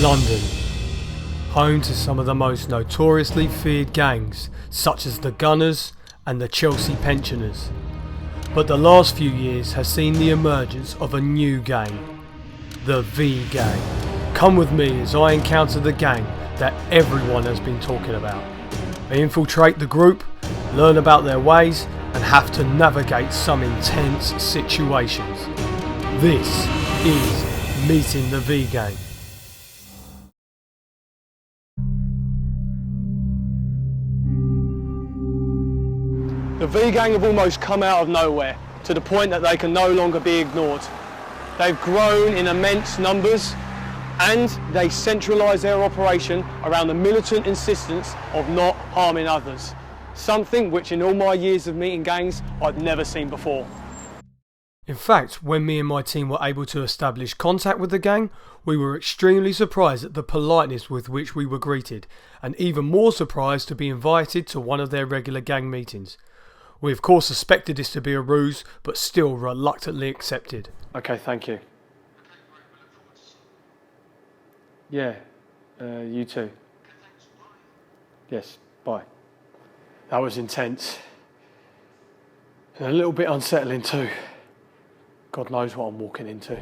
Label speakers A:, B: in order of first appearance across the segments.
A: London, home to some of the most notoriously feared gangs, such as the Gunners and the Chelsea Pensioners. But the last few years has seen the emergence of a new gang, the VGANG. Come with me as I encounter the gang that everyone has been talking about. I infiltrate the group, learn about their ways, and have to navigate some intense situations. This is Meeting the VGANG.
B: The VGANG have almost come out of nowhere, to the point that they can no longer be ignored. They've grown in immense numbers, and they centralise their operation around the militant insistence of not harming others. Something which in all my years of meeting gangs, I'd never seen before.
A: In fact, when me and my team were able to establish contact with the gang, we were extremely surprised at the politeness with which we were greeted, and even more surprised to be invited to one of their regular gang meetings. We of course suspected this to be a ruse, but still reluctantly accepted.
B: Okay, thank you. Yeah, you too. Yes, bye. That was intense. And a little bit unsettling too. God knows what I'm walking into.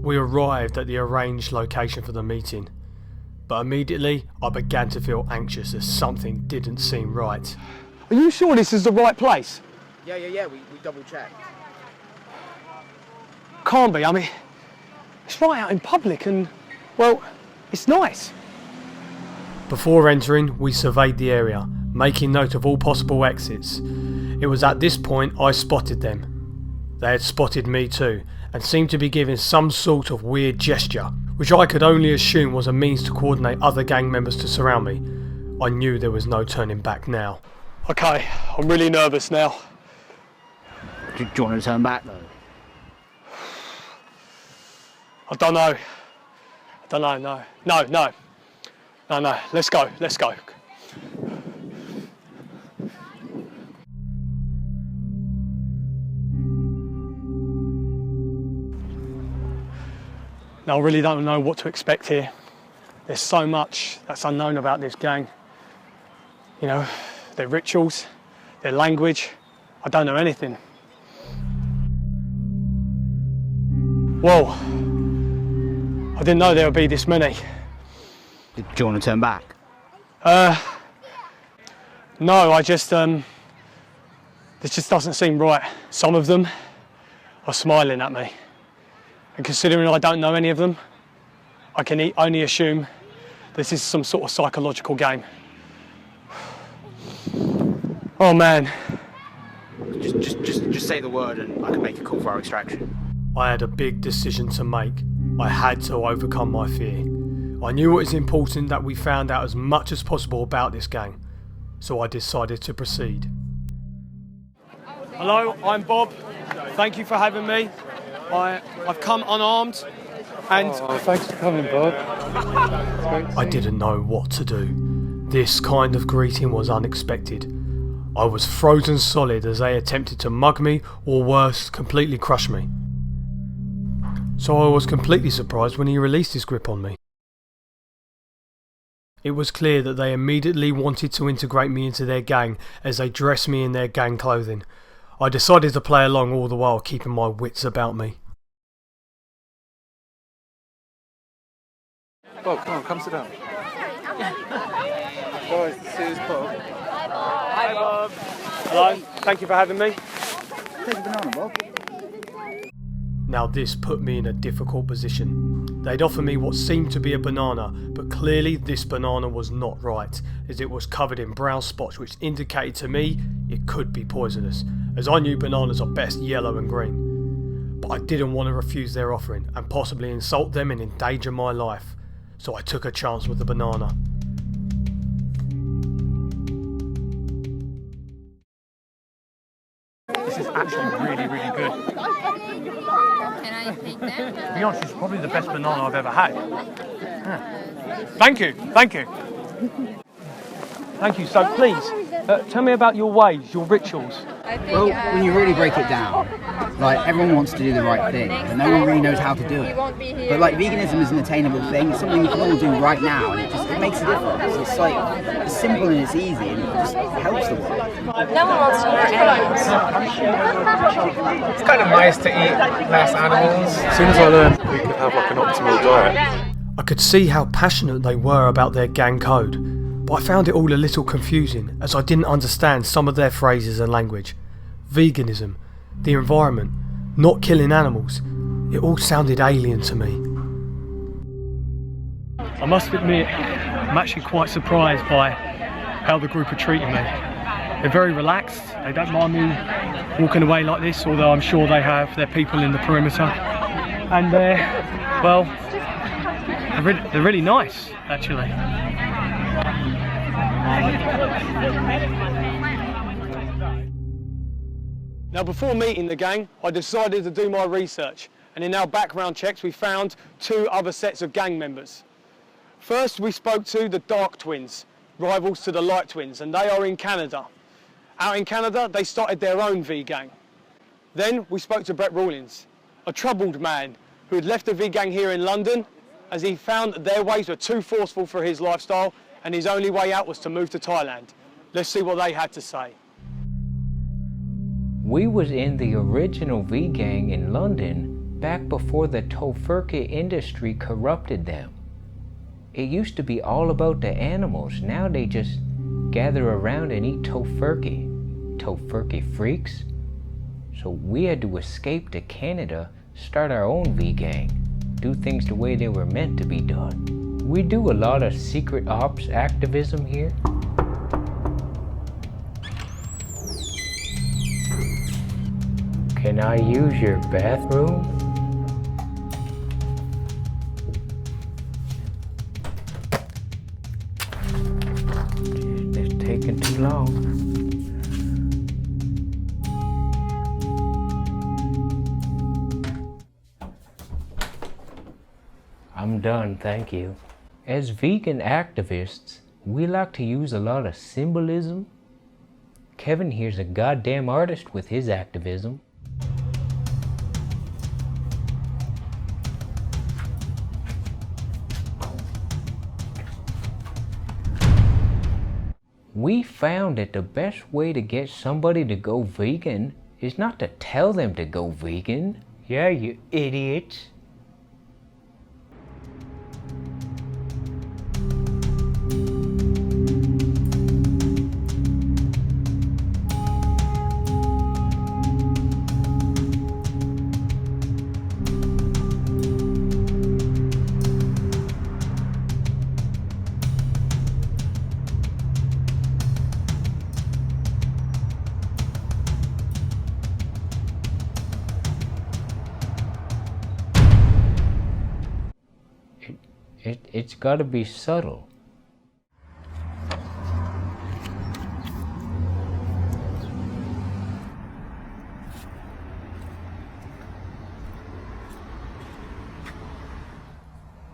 A: We arrived at the arranged location for the meeting, but immediately I began to feel anxious as something didn't seem right.
B: Are you sure this is the right place?
C: Yeah, we double checked.
B: Can't be, I mean, it's right out in public and, well, it's nice.
A: Before entering, we surveyed the area, making note of all possible exits. It was at this point I spotted them. They had spotted me too, and seemed to be giving some sort of weird gesture, which I could only assume was a means to coordinate other gang members to surround me. I knew there was no turning back now.
B: Okay, I'm really nervous now.
C: Do you want to turn back though?
B: I don't know. No, let's go. Now, I really don't know what to expect here. There's so much that's unknown about this gang. You know, their rituals, their language. I don't know anything. Whoa. I didn't know there would be this many.
C: Do you want to turn back?
B: No, I just, this just doesn't seem right. Some of them are smiling at me. And considering I don't know any of them, I can only assume this is some sort of psychological game. Oh man.
C: Just say the word and I can make a call for our extraction.
A: I had a big decision to make. I had to overcome my fear. I knew it was important that we found out as much as possible about this gang, so I decided to proceed.
B: Hello, I'm Bob. Thank you for having me. I've come unarmed and...
D: Oh, thanks for coming, Bob.
A: I didn't know what to do. This kind of greeting was unexpected. I was frozen solid as they attempted to mug me, or worse, completely crush me. So I was completely surprised when he released his grip on me. It was clear that they immediately wanted to integrate me into their gang as they dressed me in their gang clothing. I decided to play along all the while keeping my wits about me.
D: Bob, come on, come sit down. Guys, this is Bob.
B: Hi Bob. Hello, thank you for having me.
D: Take a banana, Bob.
A: Now this put me in a difficult position. They'd offer me what seemed to be a banana, but clearly this banana was not right, as it was covered in brown spots which indicated to me it could be poisonous, as I knew bananas are best yellow and green. But I didn't want to refuse their offering and possibly insult them and endanger my life, so I took a chance with the banana.
B: This is actually really good.
E: Can I take that?
B: To be honest, it's probably the best banana I've ever had. Yeah. Thank you. So please, tell me about your ways, your rituals.
E: I think,
C: Well, when you really break it down, like everyone wants to do the right thing, but no one really knows how to do it. But like veganism is an attainable thing. It's something you can all do right now, and it makes a difference. It's like it's simple and it's easy, and it just helps the world.
E: no one wants to eat animals.
F: It's kind of nice to eat less animals.
D: As soon as I learned we could have like an optimal diet.
A: I could see how passionate they were about their gang code, but I found it all a little confusing as I didn't understand some of their phrases and language. Veganism, the environment, not killing animals, it all sounded alien to me.
B: I must admit, I'm actually quite surprised by how the group are treating me. They're very relaxed, they don't mind me walking away like this, although I'm sure they have their people in the perimeter. And well, they're really nice, actually. Now, before meeting the gang, I decided to do my research, and in our background checks we found 2 other sets of gang members. First, we spoke to the Dark Twins, rivals to the Light Twins, and they are in Canada. Out in Canada, they started their own V-Gang. Then we spoke to Rawlings, a troubled man who had left the V-Gang here in London as he found that their ways were too forceful for his lifestyle, and his only way out was to move to Thailand. Let's see what they had to say.
G: We was in the original V-Gang in London back before the tofurkey industry corrupted them. It used to be all about the animals. Now they just gather around and eat tofurkey. Tofurkey freaks. So we had to escape to Canada, start our own V-Gang, do things the way they were meant to be done. We do a lot of secret ops activism here. Can I use your bathroom? It's taking too long. I'm done, thank you. As vegan activists, we like to use a lot of symbolism. Kevin here's a goddamn artist with his activism. We found that the best way to get somebody to go vegan is not to tell them to go vegan. Yeah, you idiots. It's got to be subtle.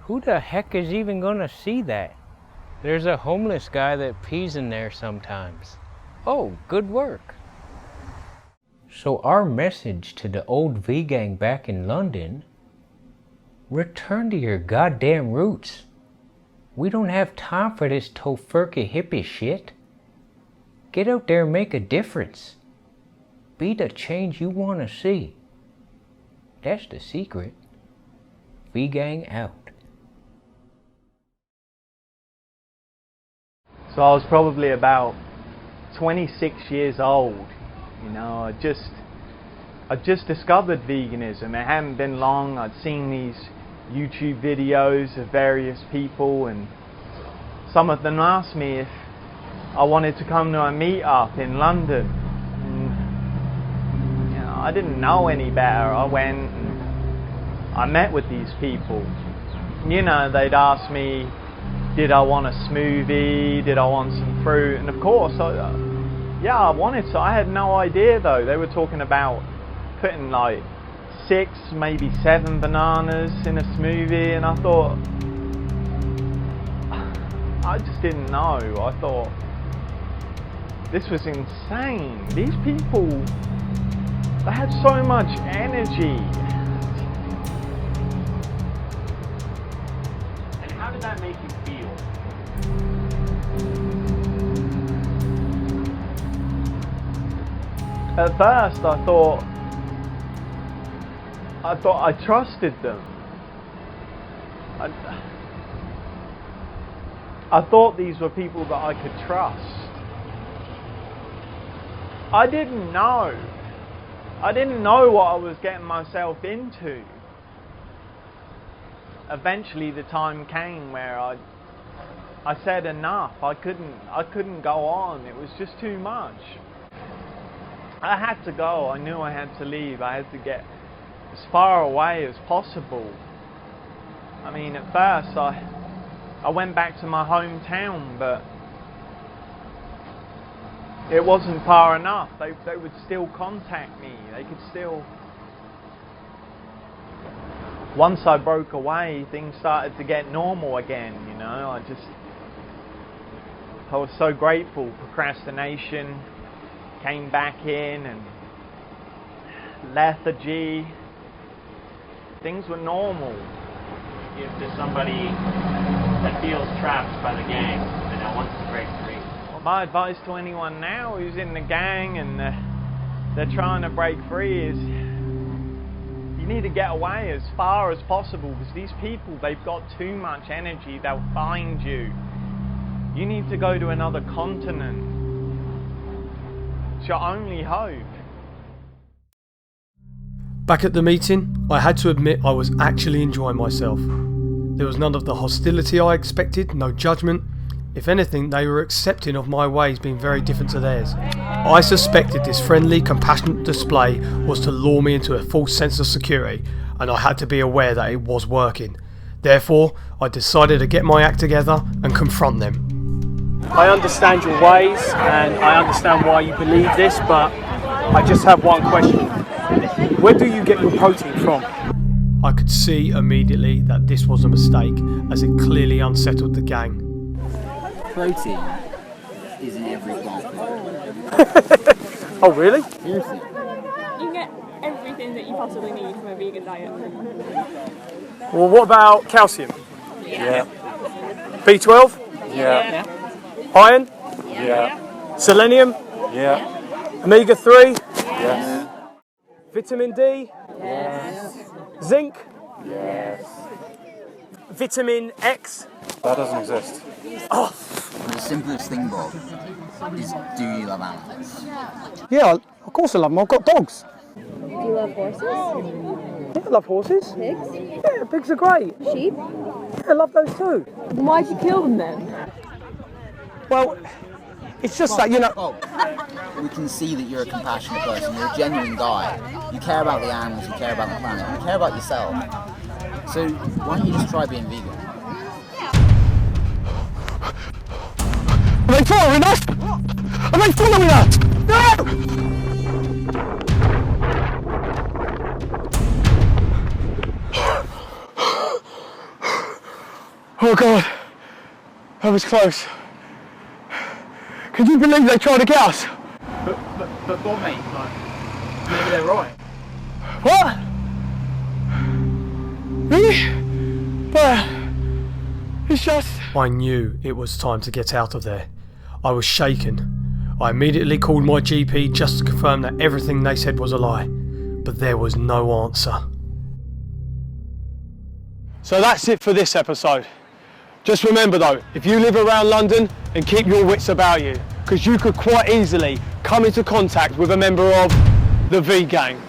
G: Who the heck is even gonna see that? There's a homeless guy that pees in there sometimes. Oh, good work. So our message to the old V-Gang back in London: return to your goddamn roots. We don't have time for this tofurkey hippie shit. Get out there and make a difference. Be the change you want to see. That's the secret. V-Gang out.
H: So I was probably about 26 years old. You know, I just discovered veganism. It hadn't been long. I'd seen these YouTube videos of various people, and some of them asked me if I wanted to come to a meet-up in London. And, you know, I didn't know any better. I went and I met with these people. You know, they'd ask me, did I want a smoothie? Did I want some fruit? And of course, yeah, I wanted to. I had no idea though. They were talking about putting like 6, maybe 7 bananas in a smoothie, and I thought, I just didn't know. I thought, This was insane. These people, they had so much energy.
I: And how did that make you feel?
H: At first I thought I trusted them. I thought these were people that I could trust. I didn't know. I didn't know what I was getting myself into. Eventually the time came where I said enough. I couldn't go on. It was just too much. I had to go. I knew I had to leave. I had to get as far away as possible. I mean, at first I went back to my hometown, but it wasn't far enough. They would still contact me. They could still... Once I broke away, things started to get normal again, you know. I was so grateful. Procrastination came back in, and lethargy. Things were normal.
I: Give to somebody that feels trapped by the gang and that wants to break free?
H: Well, my advice to anyone now who's in the gang and they're trying to break free is you need to get away as far as possible, because these people, they've got too much energy. They'll find you. You need to go to another continent. It's your only hope.
A: Back at the meeting, I had to admit I was actually enjoying myself. There was none of the hostility I expected, no judgment. If anything, they were accepting of my ways being very different to theirs. I suspected this friendly, compassionate display was to lure me into a false sense of security, and I had to be aware that it was working. Therefore, I decided to get my act together and confront them.
B: I understand your ways and I understand why you believe this, but I just have one question. Where do you get your protein from?
A: I could see immediately that this was a mistake, as it clearly unsettled the gang.
C: Protein is in every plant.
B: Oh really?
C: Seriously.
E: You can get everything that you possibly need from a vegan diet.
B: Well, what about calcium?
D: Yeah.
B: B12?
D: Yeah.
B: Iron?
D: Yeah.
B: Selenium?
D: Yeah.
B: Omega-3?
D: Yes.
B: Vitamin D?
E: Yes.
B: Zinc?
D: Yes.
B: Vitamin X?
D: That doesn't exist.
C: Well, the simplest thing, Bob, is do you love animals?
B: Yeah, of course I love them. I've got dogs.
E: Do you love horses?
B: Yeah, I love horses.
E: Pigs?
B: Yeah, pigs are great.
E: Sheep?
B: Yeah, I love those too.
E: Then why'd you kill them then?
B: Well, it's just that, you know...
C: Bob, we can see that you're a compassionate person, you're a genuine guy. You care about the animals, you care about the planet, you care about yourself. So why don't you just try being vegan?
B: Are they following us? Are they following us? No! Oh God, that was close. Can you believe they tried to get us?
C: But Bob, mate, like, maybe they're right.
B: What? Really? But it's just...
A: I knew it was time to get out of there. I was shaken. I immediately called my GP just to confirm that everything they said was a lie, but there was no answer.
B: So that's it for this episode. Just remember though, if you live around London, then keep your wits about you, because you could quite easily come into contact with a member of the VGANG.